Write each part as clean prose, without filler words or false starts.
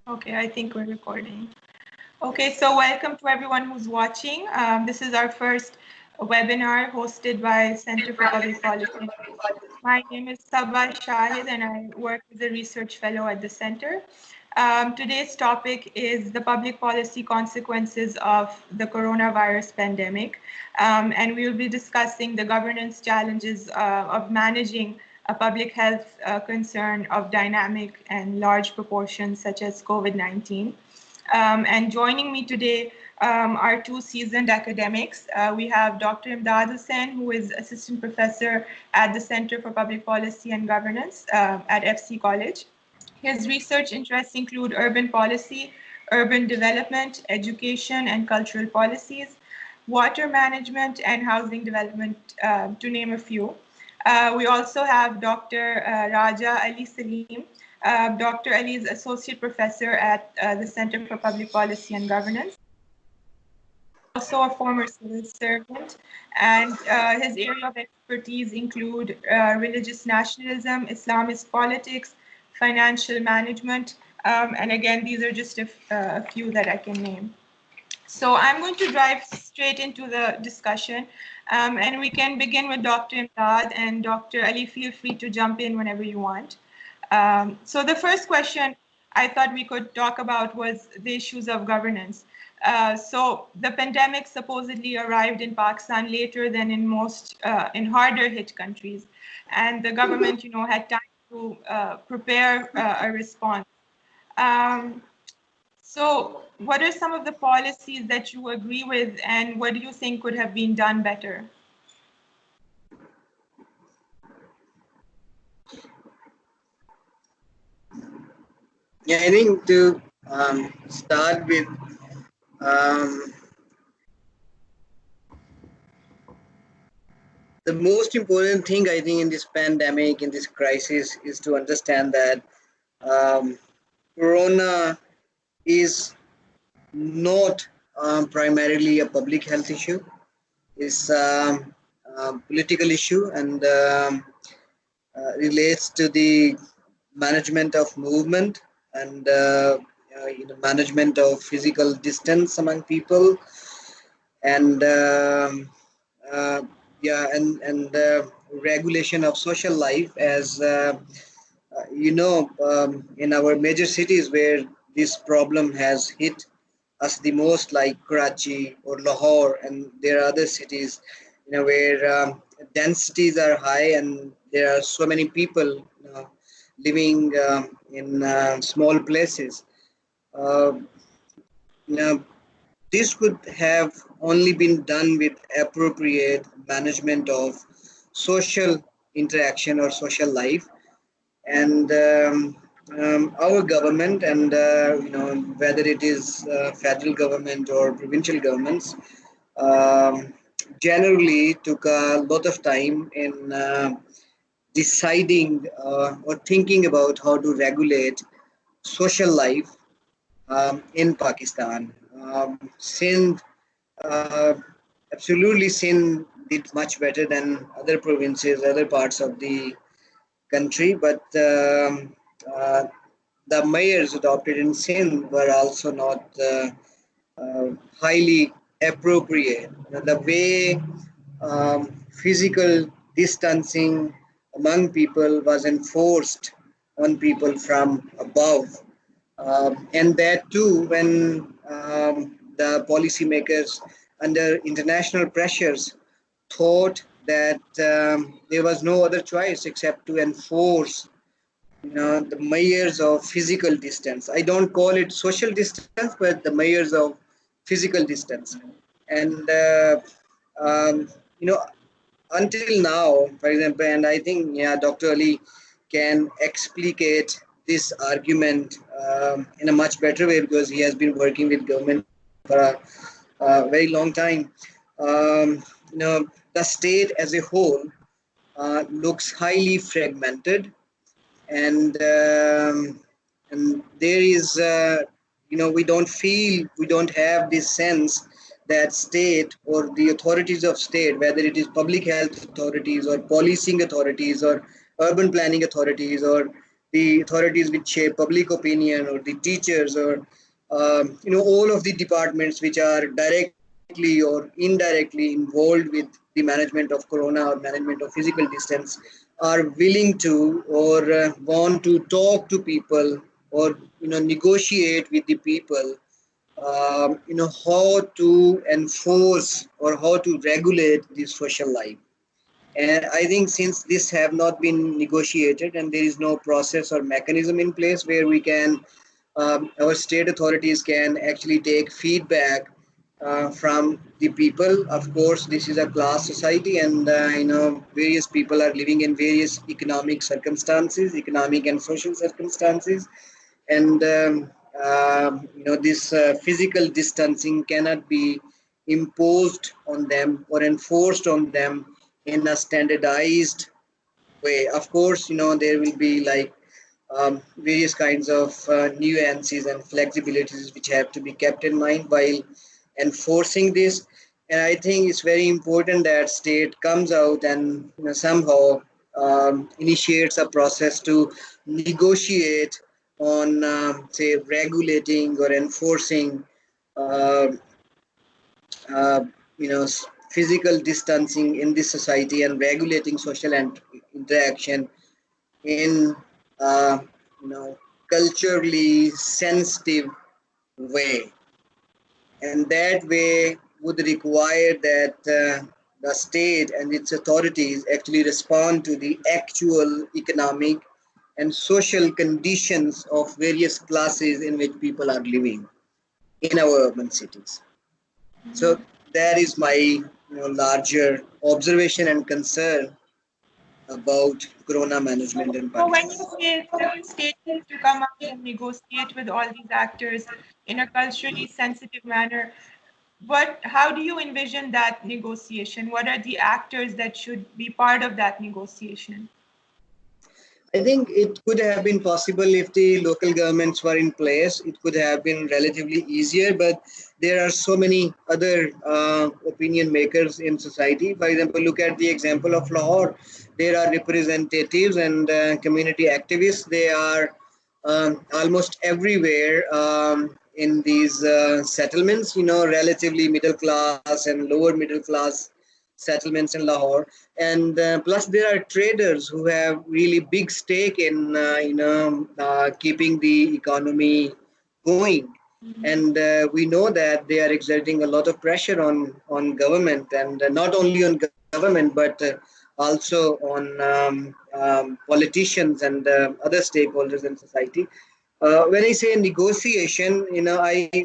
Okay, I think we're recording. Okay, so welcome to everyone who's watching. This is our first webinar hosted by Center for Public Policy. My name is Saba Shahid and I work as a research fellow at the center. Today's topic is the public policy consequences of the coronavirus pandemic. And we will be discussing the governance challenges of managing a public health concern of dynamic and large proportions such as COVID-19. And joining me today are two seasoned academics. We have Dr. Imdad Hussain, who is assistant professor at the Center for Public Policy and Governance at FC College. His research interests include urban policy, urban development, education and cultural policies, water management, and housing development, to name a few. We also have Dr. Raja Ali Saleem. Dr. Ali is associate professor at the Center for Public Policy and Governance. Also a former civil servant, and his area of expertise include religious nationalism, Islamist politics, financial management, and again, these are just a few that I can name. So I'm going to dive straight into the discussion, and we can begin with Dr. Imdad, and Dr. Ali, feel free to jump in whenever you want. So the first question I thought we could talk about was the issues of governance. So the pandemic supposedly arrived in Pakistan later than in most in harder hit countries, and the government, had time to prepare a response. So what are some of the policies that you agree with, and what do you think could have been done better? Yeah, I think to start with, the most important thing I think in this pandemic, in this crisis, is to understand that Corona is not primarily a public health issue. It's a political issue and relates to the management of movement and management of physical distance among people, and regulation of social life, as in our major cities where this problem has hit us the most, like Karachi or Lahore, and there are other cities, where densities are high and there are so many people living in small places. This could have only been done with appropriate management of social interaction or social life, and our government, and whether it is federal government or provincial governments, generally took a lot of time in deciding or thinking about how to regulate social life in Pakistan. Sindh, absolutely, Sindh did much better than other provinces, other parts of the country, but the mayors adopted in Sindh were also not highly appropriate. The way physical distancing among people was enforced on people from above, and that too when the policymakers, under international pressures, thought that there was no other choice except to enforce the measures of physical distance. I don't call it social distance, but the measures of physical distance. And until now, for example, and I think Dr. Ali can explicate this argument in a much better way, because he has been working with government for a very long time. The state as a whole looks highly fragmented, and there is we don't have this sense that state or the authorities of state, whether it is public health authorities or policing authorities or urban planning authorities or the authorities which shape public opinion, or the teachers, or all of the departments which are directly or indirectly involved with the management of corona or management of physical distance, are willing to, or want to talk to people, or negotiate with the people, how to enforce or how to regulate the social life. And I think since this have not been negotiated, and there is no process or mechanism in place where we can, our state authorities can actually take feedback from the people. Of course, this is a class society, and various people are living in various economic circumstances, economic and social circumstances, and this physical distancing cannot be imposed on them or enforced on them in a standardized way. Of course, there will be like various kinds of nuances and flexibilities which have to be kept in mind while enforcing this. And I think it's very important that state comes out and somehow initiates a process to negotiate on, say, regulating or enforcing, uh, uh, physical distancing in this society, and regulating social interaction in uh, you know culturally sensitive way. And that way would require that the state and its authorities actually respond to the actual economic and social conditions of various classes in which people are living in our urban cities. So that is my larger observation and concern about corona management in So when you Pakistan. say the state needs to come out and negotiate with all these actors in a culturally sensitive manner, how do you envision that negotiation? What are the actors that should be part of that negotiation? I think it could have been possible if the local governments were in place. It could have been relatively easier, but there are so many other opinion makers in society. For example, look at the example of Lahore. There are representatives and community activists. They are almost everywhere in these settlements, relatively middle class and lower middle class settlements in Lahore. And plus, there are traders who have really big stake in, keeping the economy going. And we know that they are exerting a lot of pressure on government, and not only on government, but also on politicians and other stakeholders in society. When I say negotiation, I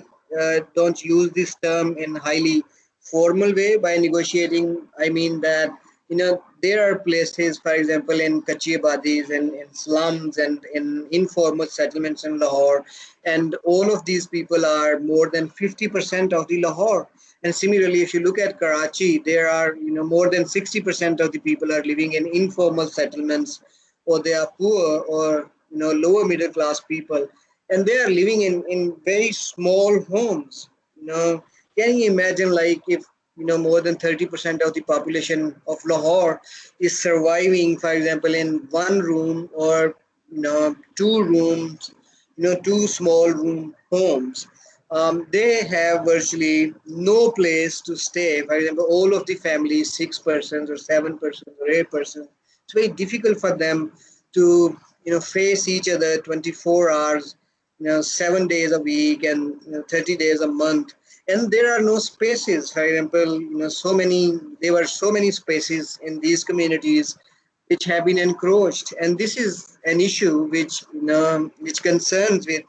don't use this term in highly formal way. By negotiating, I mean that there are places, for example, in Kachi Abadis and in slums and in informal settlements in Lahore, and all of these people are more than 50% of the Lahore. And similarly, if you look at Karachi, there are more than 60% of the people are living in informal settlements, or they are poor, or lower middle class people, and they are living in very small homes. Can you imagine, like, if more than 30% of the population of Lahore is surviving, for example, in one room, or two rooms, two small room homes. They have virtually no place to stay. For example, all of the family, 6 persons or 7 persons or 8 persons, it's very difficult for them to face each other 24 hours, 7 days a week, and 30 days a month. And there are no spaces. For example, there were so many spaces in these communities which have been encroached, and this is an issue which concerns with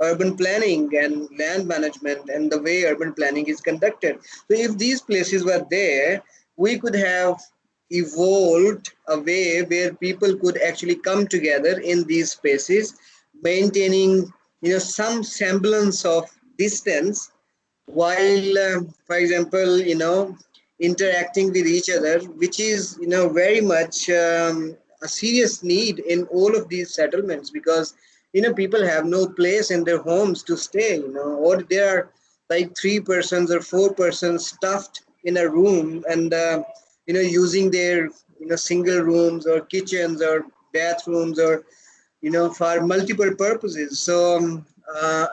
urban planning and land management and the way urban planning is conducted. So if these places were there, we could have evolved a way where people could actually come together in these spaces, maintaining some semblance of distance, while for example interacting with each other, which is very much a serious need in all of these settlements, because people have no place in their homes to stay, or there are like 3 persons or 4 persons stuffed in a room, and using their single rooms or kitchens or bathrooms, or for multiple purposes. So,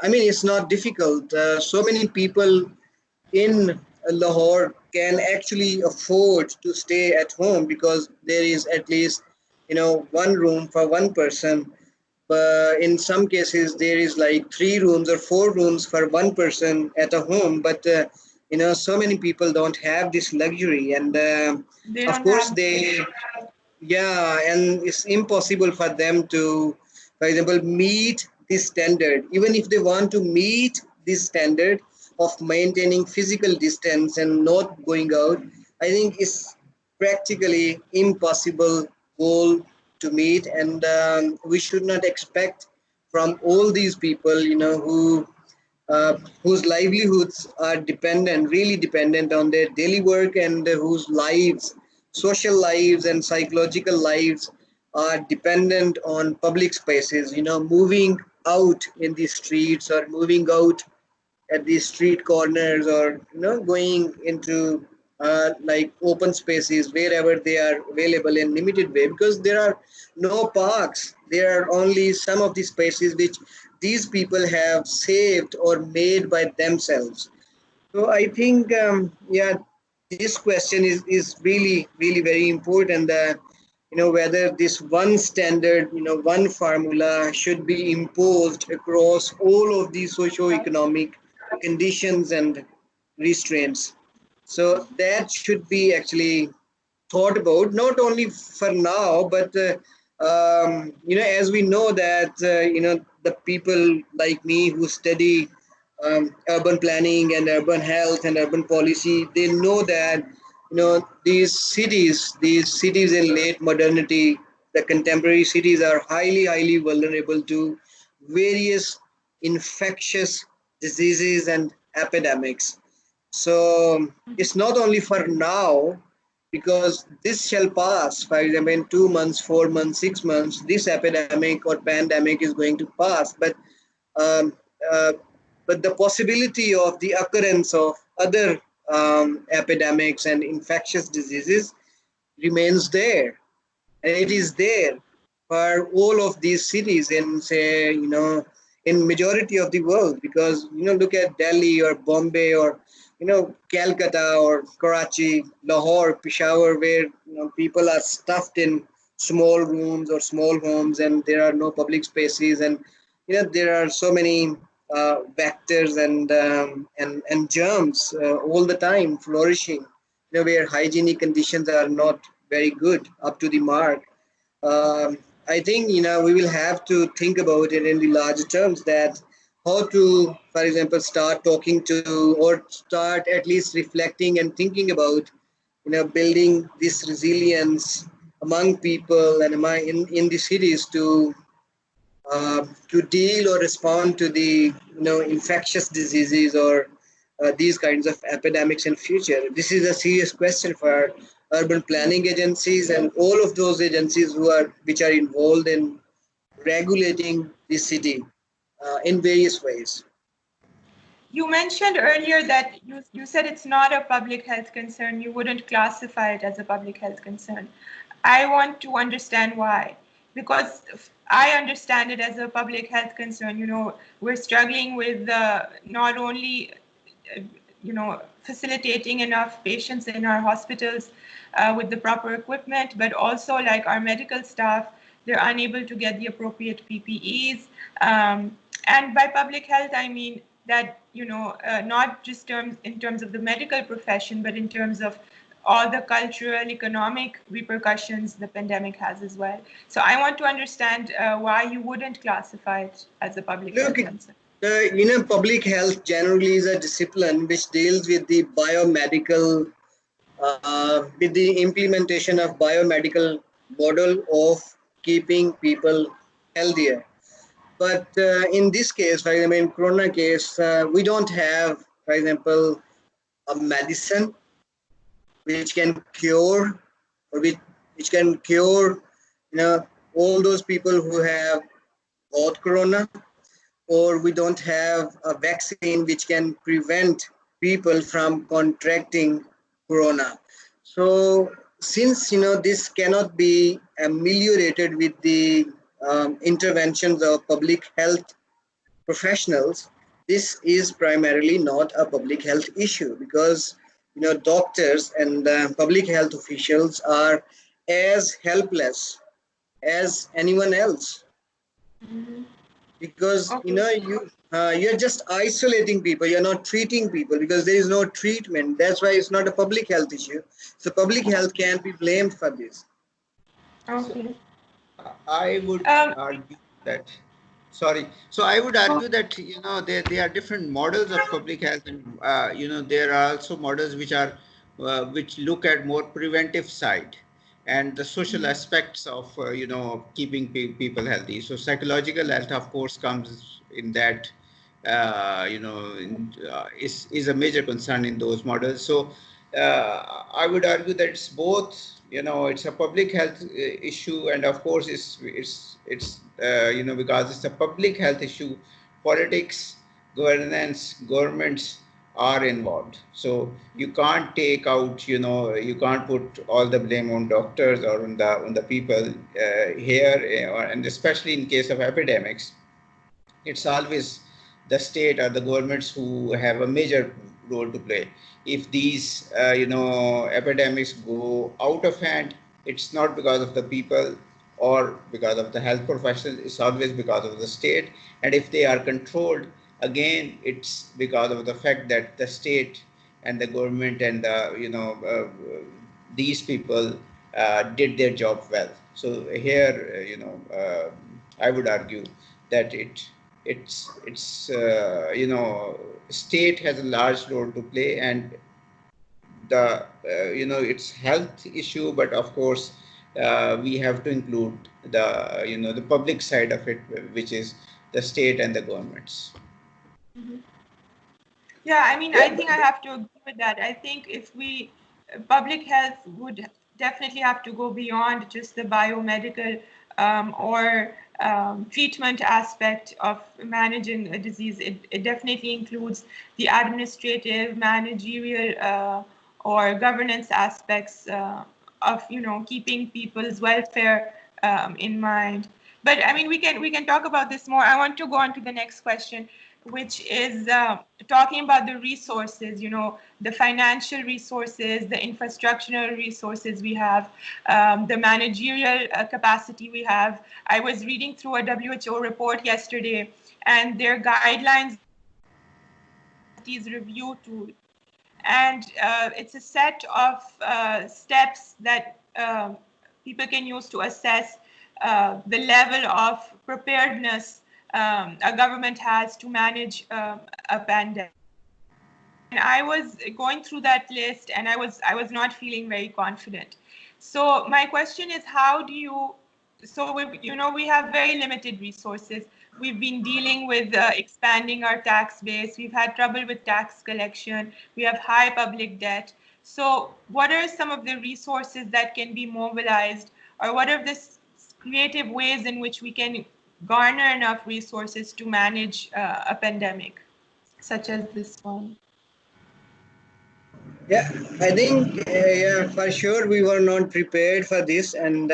I mean, it's not difficult. So many people in Lahore can actually afford to stay at home because there is at least, one room for one person. But in some cases, there is like 3 rooms or 4 rooms for one person at a home. But, so many people don't have this luxury. And They of don't course, have. they yeah, and it's impossible for them to, for example, meet this standard. Even if they want to meet this standard of maintaining physical distance and not going out, I think it's practically impossible goal to meet. And we should not expect from all these people, whose livelihoods are dependent, really dependent on their daily work, and whose lives, social lives and psychological lives are dependent on public spaces, moving out in the streets or moving out at the street corners, or going into like open spaces wherever they are available in limited way, because there are no parks. There are only some of the spaces which these people have saved or made by themselves. So I think, yeah, this question is really very important. That whether this one standard, one formula should be imposed across all of these socio-economic conditions and restraints. So that should be actually thought about, not only for now, but as we know that the people like me who study urban planning and urban health and urban policy, they know that these cities in late modernity, the contemporary cities, are highly vulnerable to various infectious diseases and epidemics. So it's not only for now, because this shall pass. For example, in 2 months, 4 months, 6 months, this epidemic or pandemic is going to pass. Um, uh, but the possibility of the occurrence of other epidemics and infectious diseases remains there, and it is there for all of these cities in, say, in majority of the world. Because look at Delhi or Bombay or Calcutta or Karachi, Lahore, Peshawar, where people are stuffed in small rooms or small homes, and there are no public spaces, and there are so many vectors and germs all the time flourishing, where hygienic conditions are not very good up to the mark. um, I think we will have to think about it in the larger terms, that how to, for example, start talking to, or start at least reflecting and thinking about building this resilience among people and in the cities to deal or respond to the infectious diseases or these kinds of epidemics in future. This is a serious question for urban planning agencies and all of those agencies which are involved in regulating the city in various ways. You mentioned earlier that you said it's not a public health concern. You wouldn't classify it as a public health concern. I want to understand why. Because I understand it as a public health concern. We're struggling with not only facilitating enough patients in our hospitals with the proper equipment, but also like our medical staff, they're unable to get the appropriate PPEs. And by public health, I mean that, not just in terms of the medical profession, but in terms of all the cultural, economic repercussions the pandemic has as well. So I want to understand why you wouldn't classify it as a public Look, health concern. public health generally is a discipline which deals with the biomedical, with the implementation of biomedical model of keeping people healthier. But in this case, for example, in Corona case, we don't have, for example, a medicine which can cure, or which can cure, all those people who have got Corona, or we don't have a vaccine which can prevent people from contracting Corona. So since this cannot be ameliorated with the interventions of public health professionals, this is primarily not a public health issue, because doctors and public health officials are as helpless as anyone else, Mhm. because Okay. you're just isolating people, you're not treating people, because there is no treatment. That's why it's not a public health issue, so public health can't be blamed for this. So Okay. I would Um, argue that, sorry. So I would oh, argue that, there are different models of public health, and there are also models which look at more preventive side and the social aspects of keeping people healthy. So psychological health, of course, comes in that, is a major concern in those models. So I would argue that it's both. It's a public health issue, and of course, it's because it's a public health issue, politics, governance, governments are involved. So you can't take out, you can't put all the blame on doctors or on the people here, and especially in case of epidemics, it's always the state or the governments who have a major role to play. If these, epidemics go out of hand, it's not because of the people or because of the health professionals. It's always because of the state. And if they are controlled, again, it's because of the fact that the state and the government and these people did their job well. So here, I would argue that state has a large role to play, and the it's health issue, but of course we have to include the public side of it, which is the state and the governments. mhm. Yeah, I mean, I Yeah. think I have to agree with that. I think if public health would definitely have to go beyond just the biomedical or treatment aspect of managing a disease. It definitely includes the administrative, managerial, or governance aspects of keeping people's welfare in mind. But I mean, we can talk about this more. I want to go on to the next question, which is talking about the resources, the financial resources, the infrastructural resources we have, the managerial capacity we have. I was reading through a WHO report yesterday, and their guidelines review tool, and it's a set of steps that people can use to assess the level of preparedness a government has to manage a pandemic. And I was going through that list, and I was not feeling very confident. So my question is, how do you? So we have very limited resources. We've been dealing with expanding our tax base. We've had trouble with tax collection. We have high public debt. So what are some of the resources that can be mobilized, or what are the creative ways in which we can garner enough resources to manage a pandemic such as this one? Yeah, I think yeah, for sure we were not prepared for this, and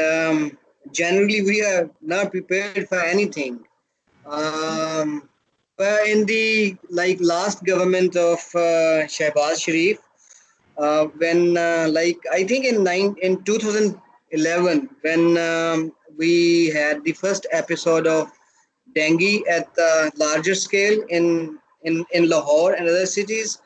generally we are not prepared for anything. Um, but in the last government of Shehbaz Sharif, when I think in 2011, when we had the first episode of dengue at the larger scale in Lahore and other cities.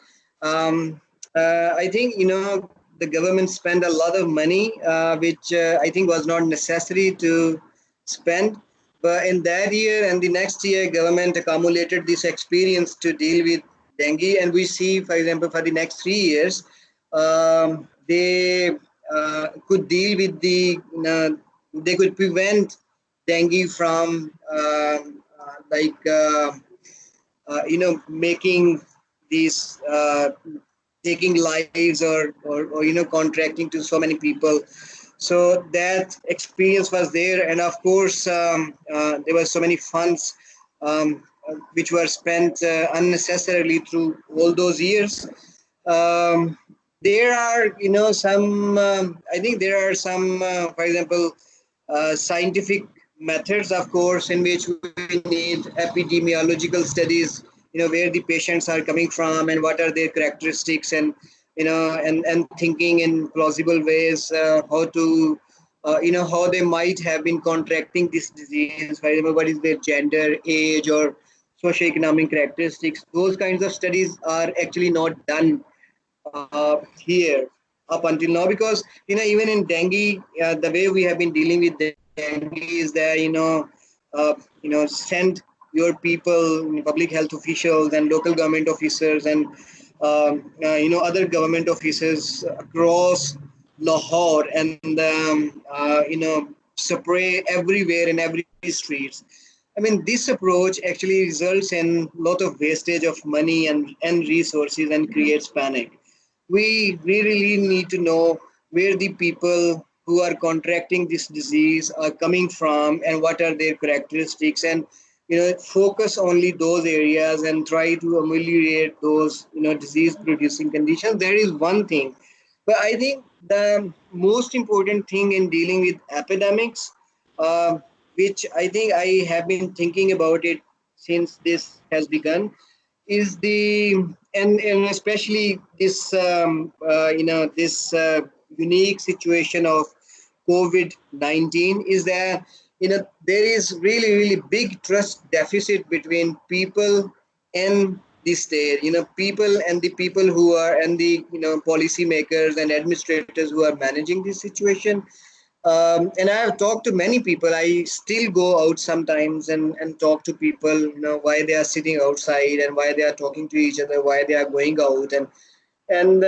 Um, I think the government spent a lot of money, which I think was not necessary to spend. But in that year and the next year, government accumulated this experience to deal with dengue, and we see, for example, for the next 3 years, they could deal with they could prevent dengue from making these taking lives or contracting to so many people. So that experience was there, and of course there were so many funds which were spent unnecessarily through all those years. um, there are some I think there are some for example scientific methods, of course, in which we need epidemiological studies, where the patients are coming from and what are their characteristics, and and thinking in plausible ways, how to how they might have been contracting this disease. For example, what is their gender, age, or socio-economic characteristics. Those kinds of studies are actually not done here up until now, because even in dengue, the way we have been dealing with dengue is that send your people, public health officials and local government officers, and other government officers across Lahore, and spray everywhere in every streets. I mean, this approach actually results in a lot of wastage of money and resources and creates panic. We really need to know where the people who are contracting this disease are coming from and what are their characteristics, and focus only those areas and try to ameliorate those disease producing conditions. That is one thing. But I think the most important thing in dealing with epidemics, uh, which I think I have been thinking about it since this has begun, is the and especially this this unique situation of COVID-19, is that there is really big trust deficit between people and the state. People and the people who are, and the policy makers and administrators who are managing this situation. And I have talked to many people. I still go out sometimes and talk to people, why they are sitting outside and why they are talking to each other, why they are going out. And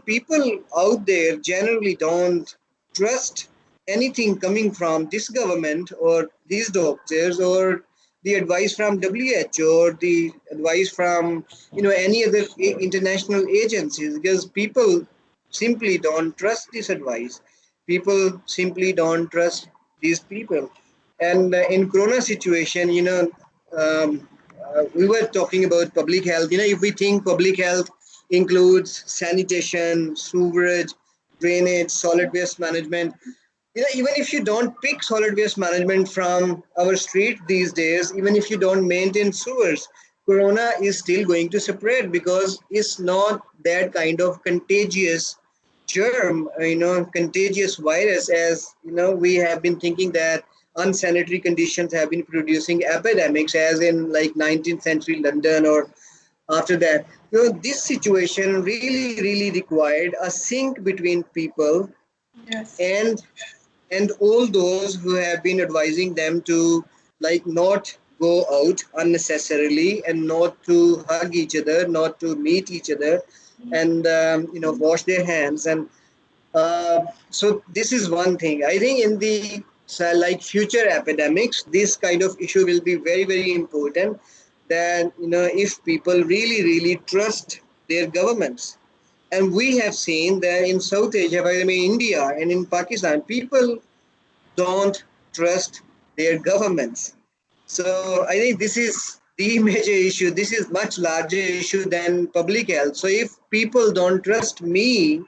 people out there generally don't trust anything coming from this government or these doctors or the advice from WHO or the advice from any other international agencies, because people simply don't trust this advice. People simply don't trust these people. And in Corona situation, we were talking about public health. If we think public health includes sanitation, sewerage, drainage, solid waste management, even if you don't pick solid waste management from our street these days, even if you don't maintain sewers, corona is still going to spread because it's not that kind of contagious germ, contagious virus, as we have been thinking that unsanitary conditions have been producing epidemics, as in like 19th century London or after that. This situation really required a sync between people Yes. and all those who have been advising them to like not go out unnecessarily and not to hug each other, not to meet each other, and wash their hands. And so this is one thing. I think in the like future epidemics, this kind of issue will be very important. That if people really trust their governments, and we have seen that in South Asia, I mean India and in Pakistan, people don't trust their governments. So I think this is the major issue. This is much larger issue than public health. So if people don't trust me,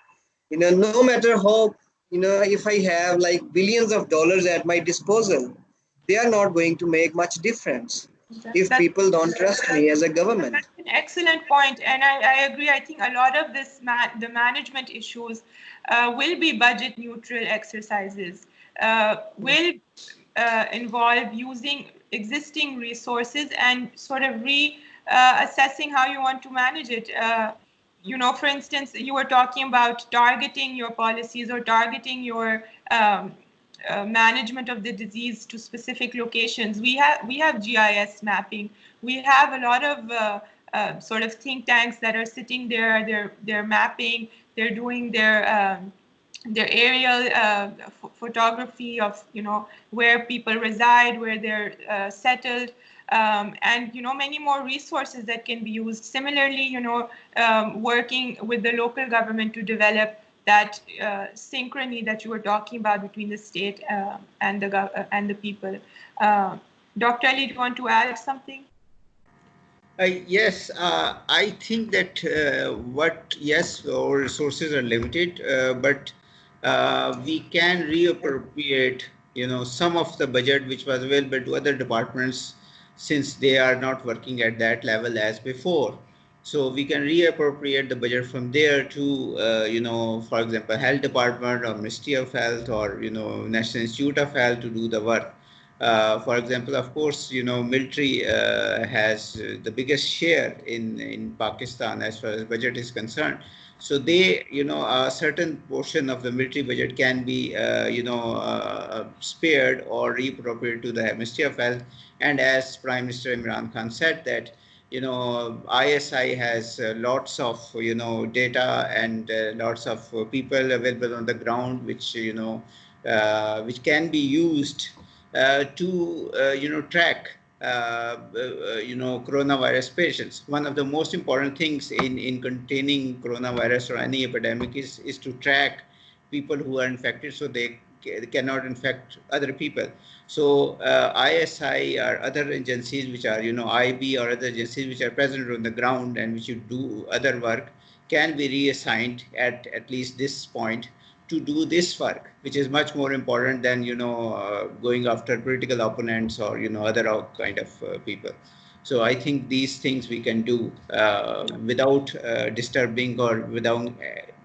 no matter how, if I have like billions of dollars at my disposal, they are not going to make much difference if That's people don't trust me as a government. That's an excellent point, and I agree. I think a lot of this the management issues will be budget neutral exercises. Will involve using existing resources and sort of assessing how you want to manage it. For instance, you were talking about targeting your policies or targeting your management of the disease to specific locations. We have GIS mapping. We have a lot of sort of think tanks that are sitting there. They're mapping. They're doing their aerial photography of where people reside, where they're settled, and many more resources that can be used. Similarly, working with the local government to develop that synchrony that you were talking about between the state and the people. Dr. Ali, do you want to add something? Yes, I think that yes, our resources are limited, but we can reappropriate some of the budget which was available to other departments, since they are not working at that level as before. So we can reappropriate the budget from there to, for example, Health Department or Ministry of Health or, National Institute of Health to do the work. For example, of course, military has the biggest share in Pakistan as far as budget is concerned. So they, a certain portion of the military budget can be, spared or reappropriated to the Ministry of Health. And as Prime Minister Imran Khan said that, ISI has lots of, data and lots of people available on the ground, which can be used to, track coronavirus patients. One of the most important things in containing coronavirus or any epidemic is to track people who are infected so they cannot infect other people. So ISI or other agencies which are, IB or other agencies which are present on the ground and which do other work can be reassigned at least this point to do this work, which is much more important than going after political opponents or other kind of people. So I think these things we can do without disturbing or without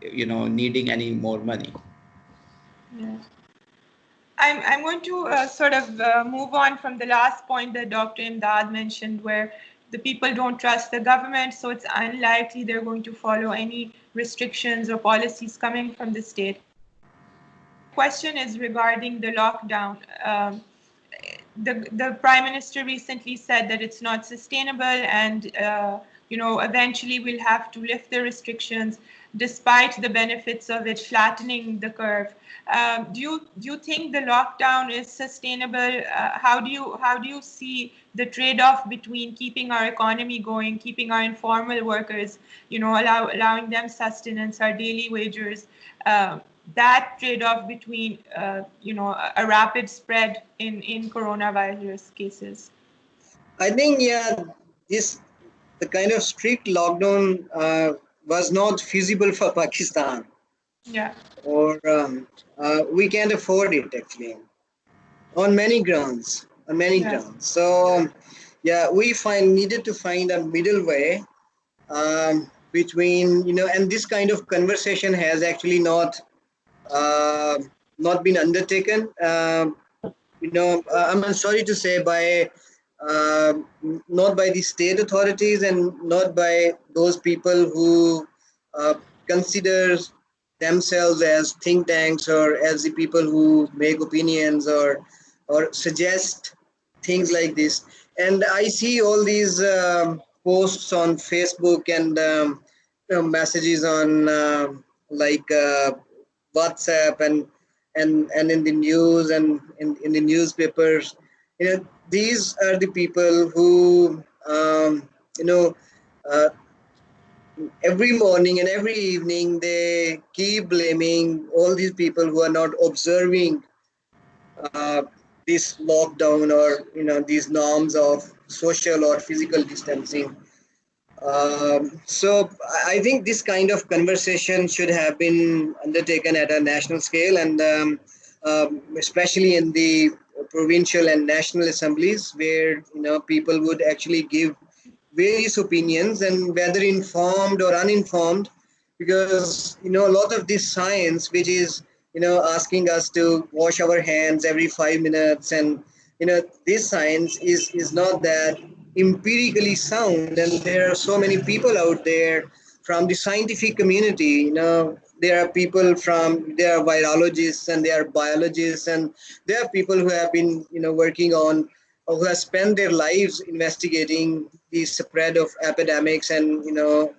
needing any more money. Yeah. I'm going to sort of move on from the last point that Dr. Imdad mentioned, where the people don't trust the government, so it's unlikely they're going to follow any restrictions or policies coming from the state. Question is regarding the lockdown. The Prime Minister recently said that it's not sustainable, and eventually we'll have to lift the restrictions, despite the benefits of it flattening the curve. Do you think the lockdown is sustainable? How do you see the trade-off between keeping our economy going, keeping our informal workers, allowing them sustenance, our daily wagers? That trade-off between, a rapid spread in coronavirus cases? I think, yeah, the kind of strict lockdown was not feasible for Pakistan. Yeah. Or we can't afford it actually, on many grounds. So, yeah, we needed to find a middle way between, and this kind of conversation has actually not been undertaken. I'm sorry to say, by not by the state authorities and not by those people who consider themselves as think tanks or as the people who make opinions or suggest things like this. And I see all these posts on Facebook and messages on WhatsApp and in the news and in the newspapers. These are the people who every morning and every evening they keep blaming all these people who are not observing this lockdown or these norms of social or physical distancing. So I think this kind of conversation should have been undertaken at a national scale, and especially in the provincial and national assemblies, where people would actually give various opinions, and whether informed or uninformed, because a lot of this science, which is asking us to wash our hands every 5 minutes, and this science is not that empirically sound, and there are so many people out there from the scientific community. There are people there are virologists and there are biologists, and there are people who have been working on, or who have spent their lives investigating the spread of epidemics and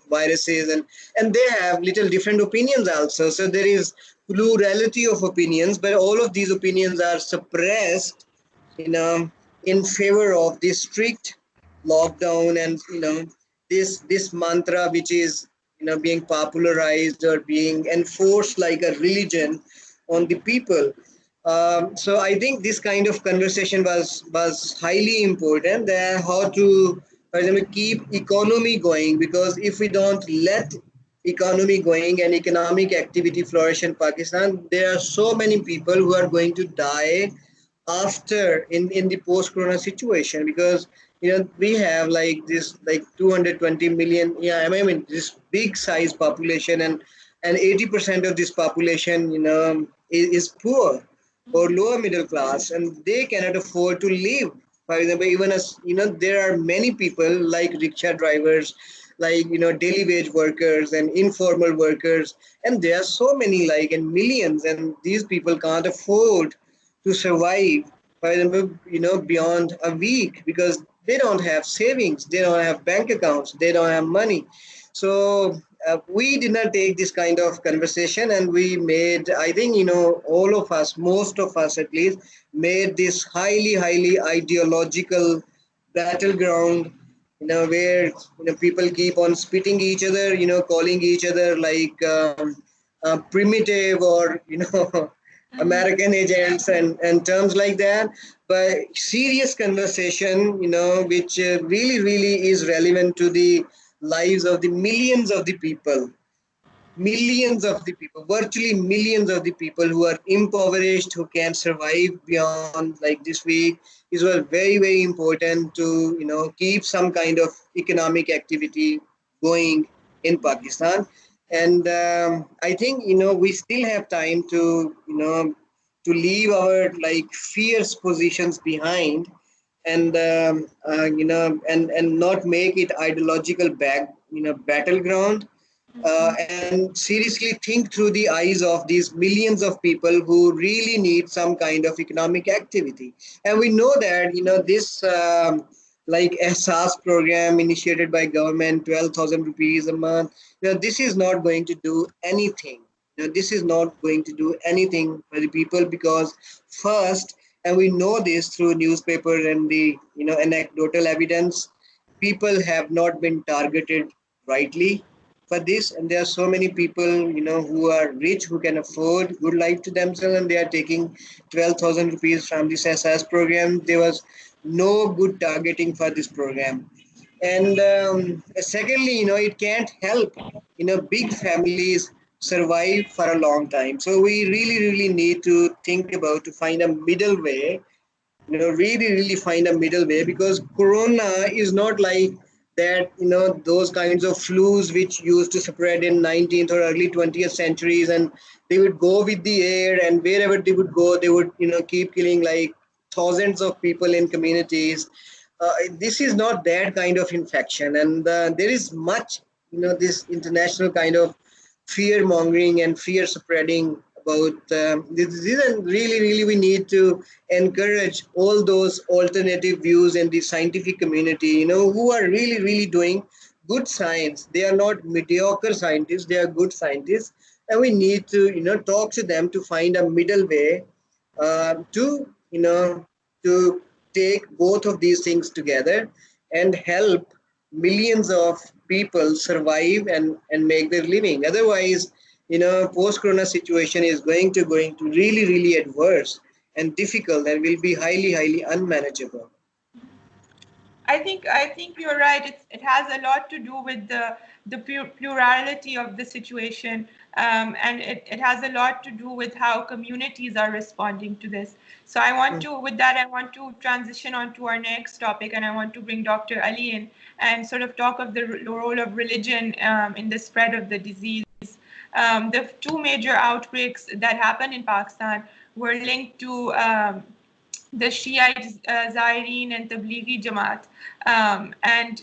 viruses, and they have little different opinions also. So there is plurality of opinions, but all of these opinions are suppressed in favor of this strict lockdown, and this mantra which is being popularized or being enforced like a religion on the people. So I think this kind of conversation was highly important, that how to, for example, keep economy going, because if we don't let economy going and economic activity flourish in Pakistan, there are so many people who are going to die after in the post-corona situation, because we have like this like 220 million, yeah, I mean this big size population, and 80% of this population is poor or lower middle class, and they cannot afford to live. For example, even as there are many people like rickshaw drivers, like daily wage workers and informal workers, and there are so many, like, and millions, and these people can't afford to survive, for example, beyond a week, because they don't have savings, they don't have bank accounts, they don't have money. So we did not take this kind of conversation, and we made, I think, all of us, most of us at least, made this highly, highly ideological battleground, where people keep on spitting each other, calling each other like primitive, or American agents, and terms like that. But serious conversation, which really, really is relevant to the lives of the millions of the people, virtually millions of the people who are impoverished, who can survive beyond like this week. It was very, very important to keep some kind of economic activity going in Pakistan. And I think we still have time to leave our like fierce positions behind, and and not make it ideological battleground, and seriously think through the eyes of these millions of people who really need some kind of economic activity. And we know that this like SAS program initiated by government, 12,000 rupees a month, this is not going to do anything. This is not going to do anything for the people, because first, and we know this through newspaper and the anecdotal evidence, people have not been targeted rightly for this, and there are so many people who are rich, who can afford good life to themselves, and they are taking 12,000 rupees from this SS program. There was no good targeting for this program. And secondly, it can't help big families survive for a long time. So we really, really need to think about to find a middle way, really, really find a middle way, because corona is not like that, those kinds of flus which used to spread in 19th or early 20th centuries, and they would go with the air, and wherever they would go, they would keep killing like thousands of people in communities. This is not that kind of infection, and there is much this international kind of fear mongering and fear spreading about this, and really, really we need to encourage all those alternative views in the scientific community, who are really, really doing good science. They are not mediocre scientists, they are good scientists, and we need to talk to them to find a middle way, to to take both of these things together and help millions of people survive and make their living. Otherwise, post corona situation is going to really, really adverse and difficult, and will be highly, highly unmanageable. I think you're right. It has a lot to do with the plurality of the situation, and it has a lot to do with how communities are responding to this. So with that, I want to transition on to our next topic, and I want to bring Dr. Ali in and sort of talk of the role of religion in the spread of the disease. The two major outbreaks that happened in Pakistan were linked to the Shiite Zaireen and Tablighi Jamaat. And,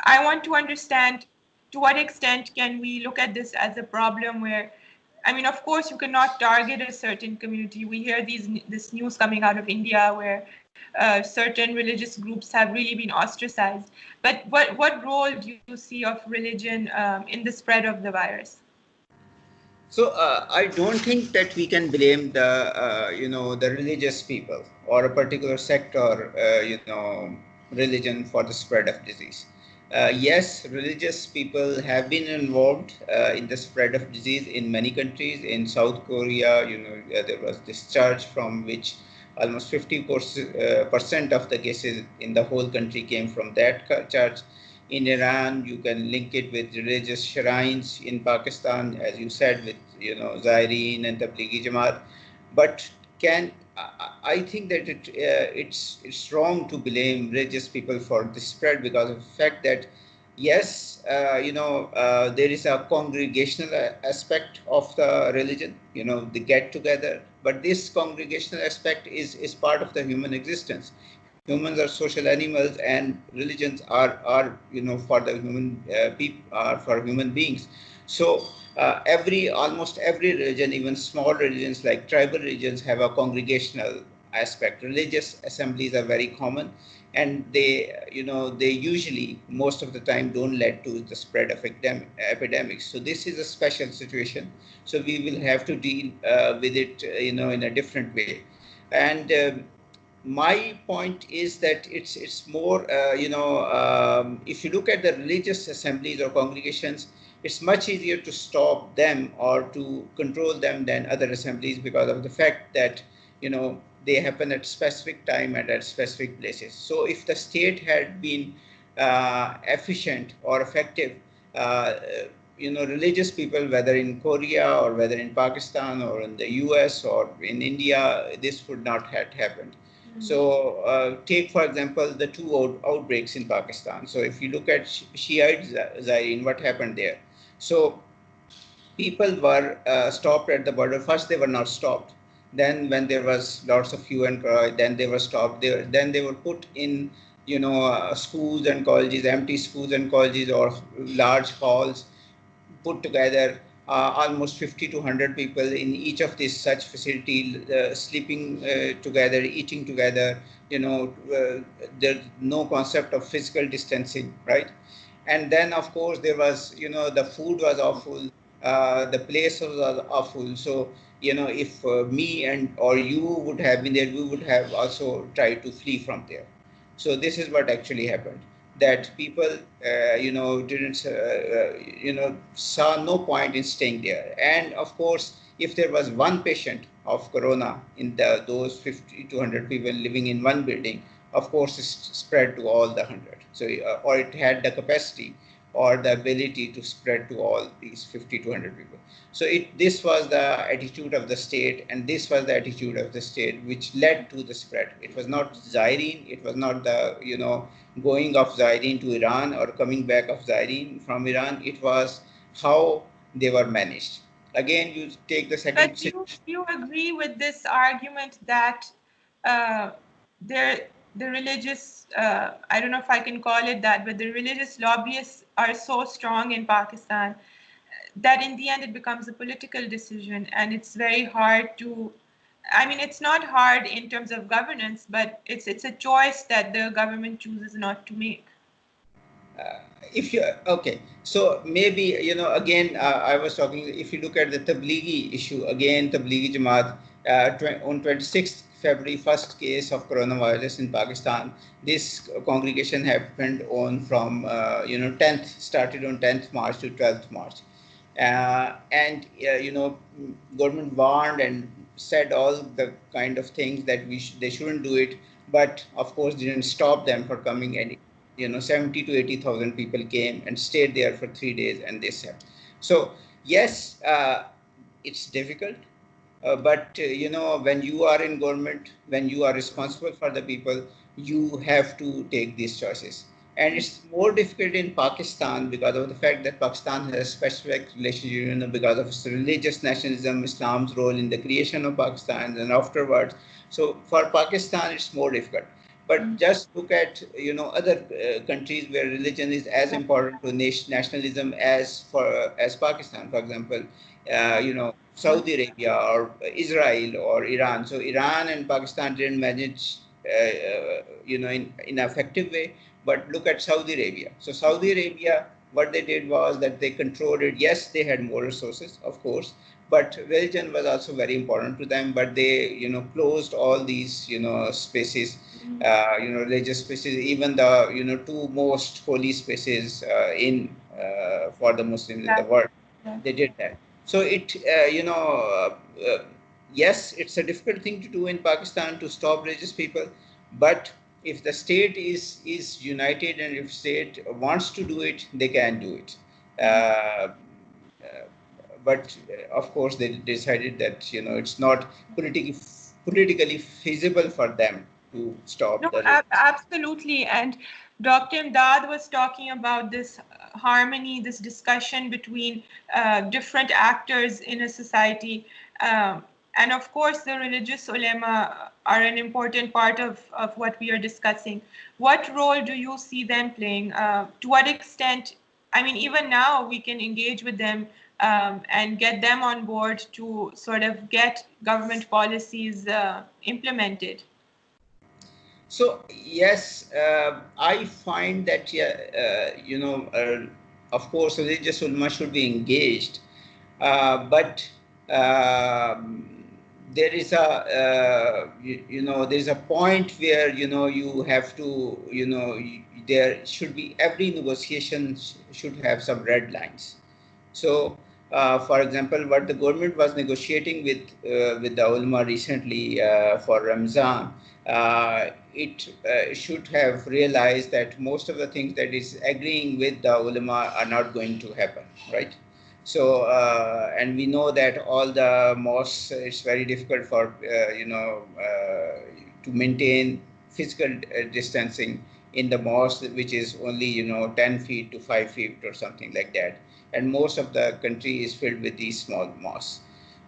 I want to understand to what extent can we look at this as a problem where, I mean, of course, you cannot target a certain community. We hear this news coming out of India where certain religious groups have really been ostracized. But what role do you see of religion in the spread of the virus? So I don't think that we can blame the religious people or a particular sect or religion for the spread of disease. Yes, religious people have been involved in the spread of disease in many countries. In South Korea, there was this church from which almost 50% of the cases in the whole country came from that church. In Iran, you can link it with religious shrines. In Pakistan, as you said, with Zaireen and Tablighi Jamaat. But I think that it's wrong to blame religious people for the spread because of the fact that yes, there is a congregational aspect of the religion. They get together, but this congregational aspect is part of the human existence. Humans are social animals, and religions are for the human people, are for human beings. So almost every religion, even small religions like tribal religions, have a congregational aspect. Religious assemblies are very common, and they usually, most of the time, don't lead to the spread of epidemics. So this is a special situation. So we will have to deal with it, in a different way. And my point is that it's more, if you look at the religious assemblies or congregations, it's much easier to stop them or to control them than other assemblies because of the fact that they happen at specific time and at specific places. So if the state had been efficient or effective, uh, religious people, whether in Korea or whether in Pakistan or in the US or in India, this would not have happened. So take, for example, the two outbreaks in Pakistan. So if you look at Shiite Zairine, what happened there? So people were stopped at the border. First, they were not stopped. Then, when there was lots of hue and cry, then they were stopped. Then they were put in, schools and colleges, empty schools and colleges, or large halls, put together almost 50 to 100 people in each of these such facility, sleeping together, eating together. There's no concept of physical distancing, right? And then, of course, there was, the food was awful, the place was awful. So, if me and or you would have been there, we would have also tried to flee from there. So this is what actually happened, that people, didn't, saw no point in staying there. And of course, if there was one patient of corona in those 50 to 100 people living in one building, of course, it's spread to all the 100. So, or it had the capacity or the ability to spread to all these 50 to 100 people. So this was the attitude of the state, and this was the attitude of the state which led to the spread. It was not Zairine, it was not the, going of Zairine to Iran or coming back of Zairine from Iran. It was how they were managed. Again, you take the second. But do you agree with this argument that uh, the religious, I don't know if I can call it that, but the religious lobbyists are so strong in Pakistan that in the end it becomes a political decision, and it's very hard to, I mean, it's not hard in terms of governance, but it's a choice that the government chooses not to make. If you okay, so maybe, again, I was talking, if you look at the Tablighi issue, again, Tablighi Jamaat, on 26th February, first case of coronavirus in Pakistan. This congregation happened on from 10th, started on 10th March to 12th March. And government warned and said all the kind of things that they shouldn't do it, but of course didn't stop them for coming. And 70 to 80,000 people came and stayed there for 3 days, and they said, so yes, it's difficult, but when you are in government, when you are responsible for the people, you have to take these choices. And it's more difficult in Pakistan because of the fact that Pakistan has a specific relationship, because of its religious nationalism, Islam's role in the creation of Pakistan and afterwards. So for Pakistan, it's more difficult. But just look at other countries where religion is as important to nationalism as Pakistan. For example, Saudi Arabia or Israel or Iran. So Iran and Pakistan didn't manage, in an effective way. But look at Saudi Arabia. So Saudi Arabia, what they did was that they controlled it. Yes, they had more resources, of course, but religion was also very important to them. But they, closed all these, spaces, religious spaces, even the, two most holy spaces in for the Muslims in the world. They did that. So yes, it's a difficult thing to do in Pakistan to stop religious people, but if the state is united and if state wants to do it, they can do it. But of course, they decided that it's not politically feasible for them to No, stop the religious. absolutely. And Dr. Imdad was talking about this harmony, this discussion between different actors in a society. And of course, the religious ulema are an important part of what we are discussing. What role do you see them playing? To what extent, I mean, even now we can engage with them and get them on board to sort of get government policies implemented. So yes, I find that yeah, of course, religious ulama should be engaged, but there is a there is a point where you have to there should be every negotiation should have some red lines. So, for example, what the government was negotiating with the ulama recently for Ramzan, it should have realized that most of the things that is agreeing with the ulama are not going to happen, right? So, and we know that all the mosques, it's very difficult for to maintain physical distancing in the mosque, which is only 10 feet to 5 feet or something like that, and most of the country is filled with these small mosques.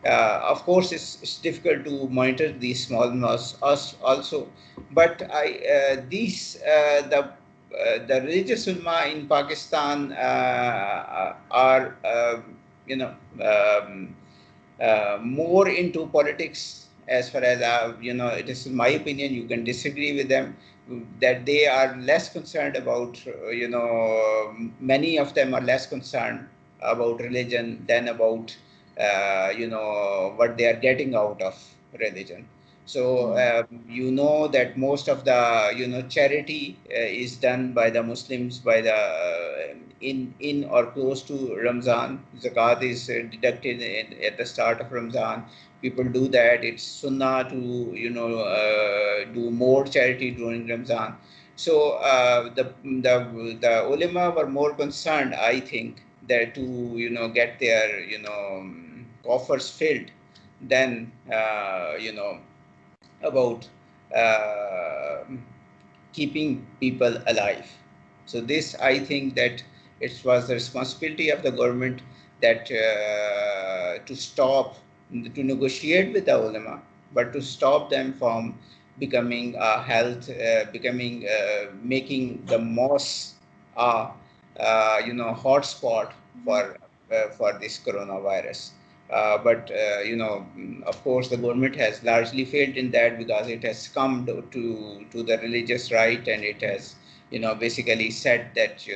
Of course, it's difficult to monitor these small mosques also, but the religious ulama in Pakistan are you know um, more into politics. As far as it is my opinion, you can disagree with them, that they are less concerned about many of them are less concerned about religion than about what they are getting out of religion. So that most of the charity is done by the Muslims by the in or close to Ramzan. Zakat is deducted at the start of Ramzan. People do that. It's sunnah to do more charity during Ramzan. So the ulema were more concerned, I think, that to get their coffers filled than about uh, keeping people alive. So this, I think, that it was the responsibility of the government that to stop, to negotiate with the ulama, but to stop them from becoming making the mosque a hotspot for this coronavirus. But of course, the government has largely failed in that, because it has come to the religious right, and it has basically said that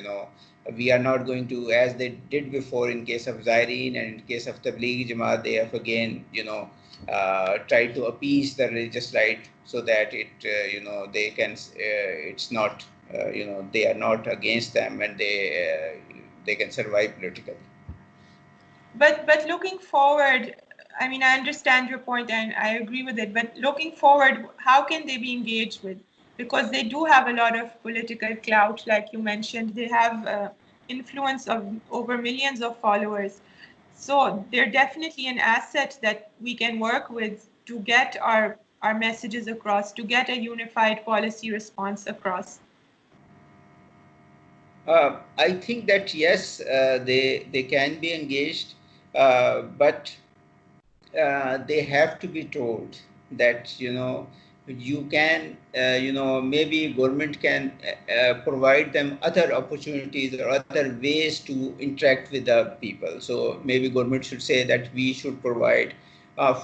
we are not going to, as they did before in case of Zaireen and in case of Tabligh Jamaat, they have again tried to appease the religious right, so that it they can it's not they are not against them, and they can survive politically. But looking forward, I mean, I understand your point and I agree with it. But looking forward, how can they be engaged with? Because they do have a lot of political clout, like you mentioned. They have influence of over millions of followers. So they're definitely an asset that we can work with to get our messages across, to get a unified policy response across. I think that yes, they can be engaged, but they have to be told that you can maybe government can provide them other opportunities or other ways to interact with the people. So maybe government should say that we should provide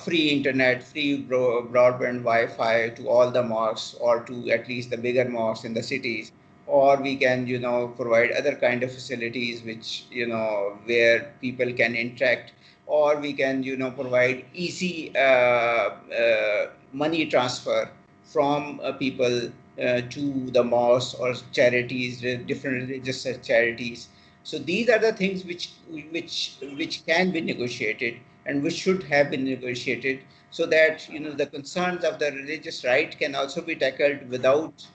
free internet, free broadband Wi-Fi to all the mosques, or to at least the bigger mosques in the cities, or we can provide other kind of facilities which where people can interact, or we can provide easy money transfer from people to the mosques or charities, different religious charities. So these are the things which can be negotiated, and which should have been negotiated, so that the concerns of the religious right can also be tackled without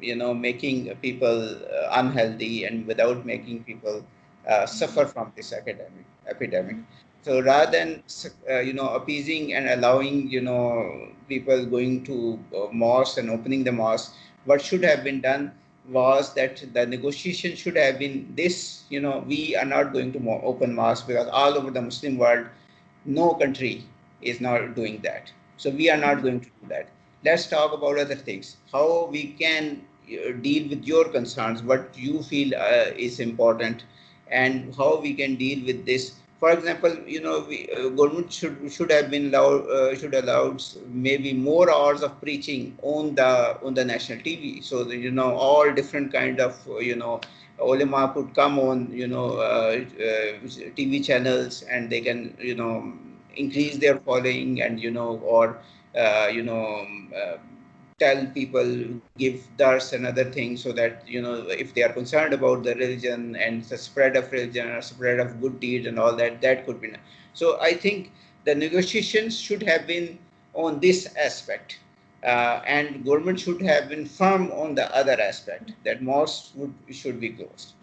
making people unhealthy, and without making people suffer from this epidemic. So rather than appeasing and allowing people going to mosque and opening the mosque, what should have been done was that the negotiation should have been this: we are not going to open mosque because all over the Muslim world, no country is not doing that. So we are not going to do that. Let's talk about other things. How we can deal with your concerns, what you feel is important, and how we can deal with this. For example, government should have been should allowed maybe more hours of preaching on the national TV, so that all different kind of ulema could come on TV channels, and they can increase their following, and or uh, you know uh, tell people, give dars and other things, so that if they are concerned about the religion and the spread of religion or spread of good deeds and all that, that could be. So I think the negotiations should have been on this aspect, and government should have been firm on the other aspect, that mosques should be closed.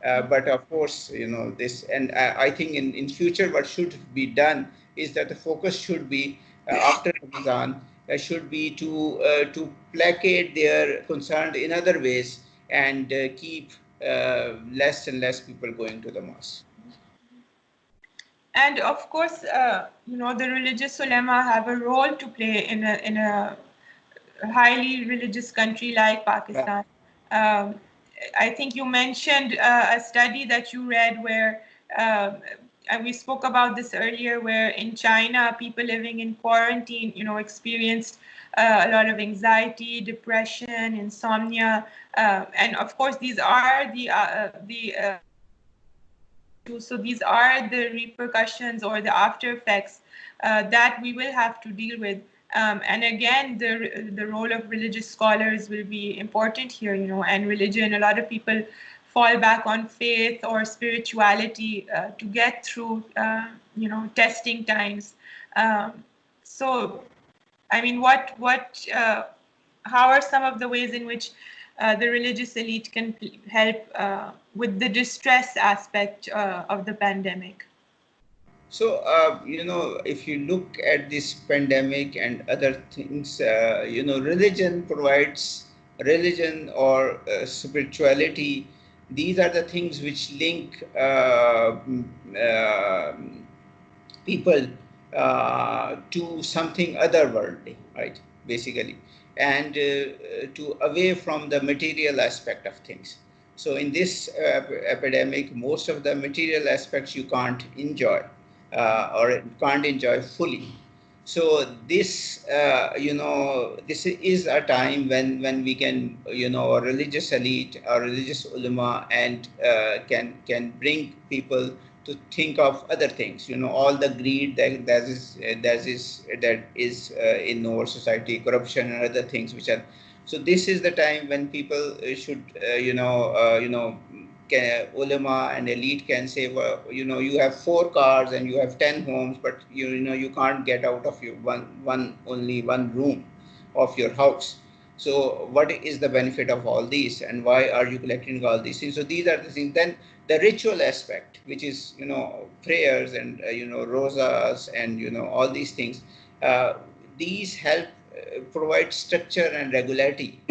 But of course, this, and I think in future what should be done is that the focus should be after Ramadan should be to placate their concern in other ways, and keep less and less people going to the mosque. And of course, the religious ulema have a role to play in a highly religious country like Right. Pakistan. Um, I think you mentioned a study that you read where, and we spoke about this earlier, where in China, people living in quarantine, experienced a lot of anxiety, depression, insomnia, and of course, these are so these are the repercussions or the after effects that we will have to deal with. And again, the role of religious scholars will be important here, and religion. A lot of people fall back on faith or spirituality to get through, testing times. So, I mean, how are some of the ways in which the religious elite can help with the distress aspect of the pandemic? So, if you look at this pandemic and other things, religion or spirituality. These are the things which link people to something otherworldly, right? Basically, and to away from the material aspect of things. So in this epidemic, most of the material aspects you can't enjoy, or can't enjoy fully. So this, this is a time when we can, a religious elite, a religious ulama, and can bring people to think of other things. All the greed that is in our society, corruption and other things which are. So this is the time when people should, ulama and elite can say, well, you have 4 cars and you have 10 homes, but you can't get out of your only one room of your house. So what is the benefit of all these, and why are you collecting all these things? So these are the things. Then the ritual aspect, which is prayers and rosas and all these things. These help provide structure and regularity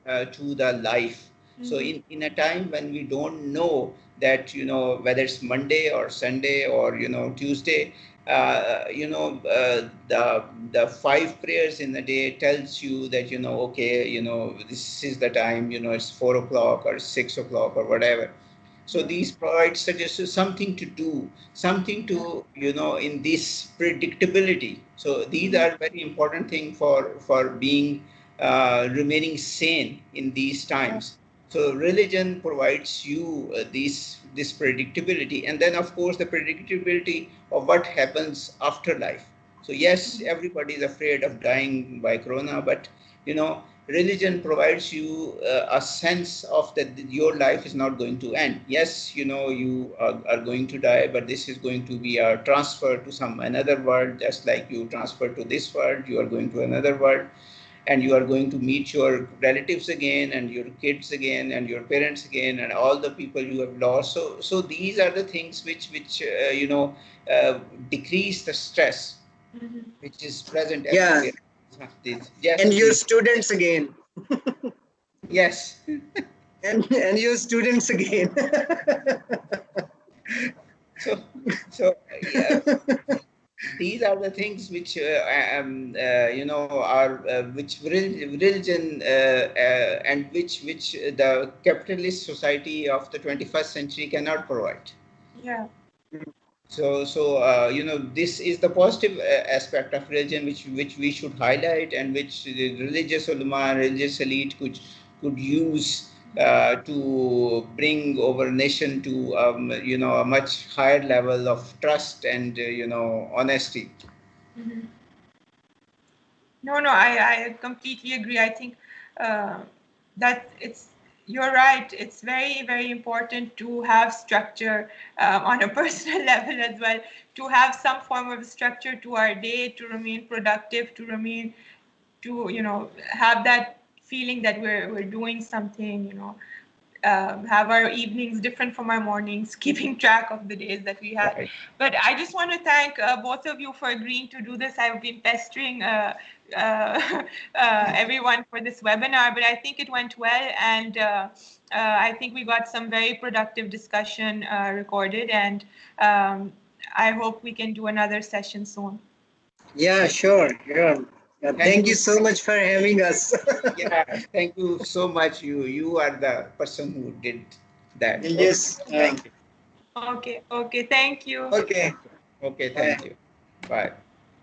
to the life. So in a time when we don't know that whether it's Monday or Sunday or Tuesday, the 5 prayers in the day tells you that okay, this is the time, it's 4 o'clock or 6 o'clock or whatever. So these provide suggest something to do, something to in this predictability. So these are very important thing for being remaining sane in these times. So religion provides you this predictability, and then of course the predictability of what happens after life. So yes, everybody is afraid of dying by corona, but religion provides you a sense of that your life is not going to end. Yes, you are going to die, but this is going to be a transfer to some another world, just like you transfer to this world, you are going to another world. and you are going to meet your relatives again, and your kids again, and your parents again, and all the people you have lost. So these are the things which decrease the stress which is present Yeah, everywhere. Yes, and your please. students again. Yes. And your students again. So, yeah, these are the things which are which religion and which the capitalist society of the 21st century cannot provide. Yeah. So this is the positive aspect of religion which we should highlight, and which the religious ulema and religious elite could use to bring our nation to a much higher level of trust and honesty. No, no, I completely agree. I think uh, that you're right. It's very, very important to have structure on a personal level as well, to have some form of structure to our day, to remain productive, to have that feeling that we're doing something, have our evenings different from our mornings, keeping track of the days that we had. Right. But I just want to thank both of you for agreeing to do this. I've been pestering everyone for this webinar, but I think it went well, and I think we got some very productive discussion recorded, and I hope we can do another session soon. Yeah, sure. Yeah. Yeah, Thank thank you you. so much for having us. Yeah, thank you so much. You are the person who did that. Okay, Yes. thank you. Okay, okay, thank you. Okay. Okay, Bye. thank you. Bye.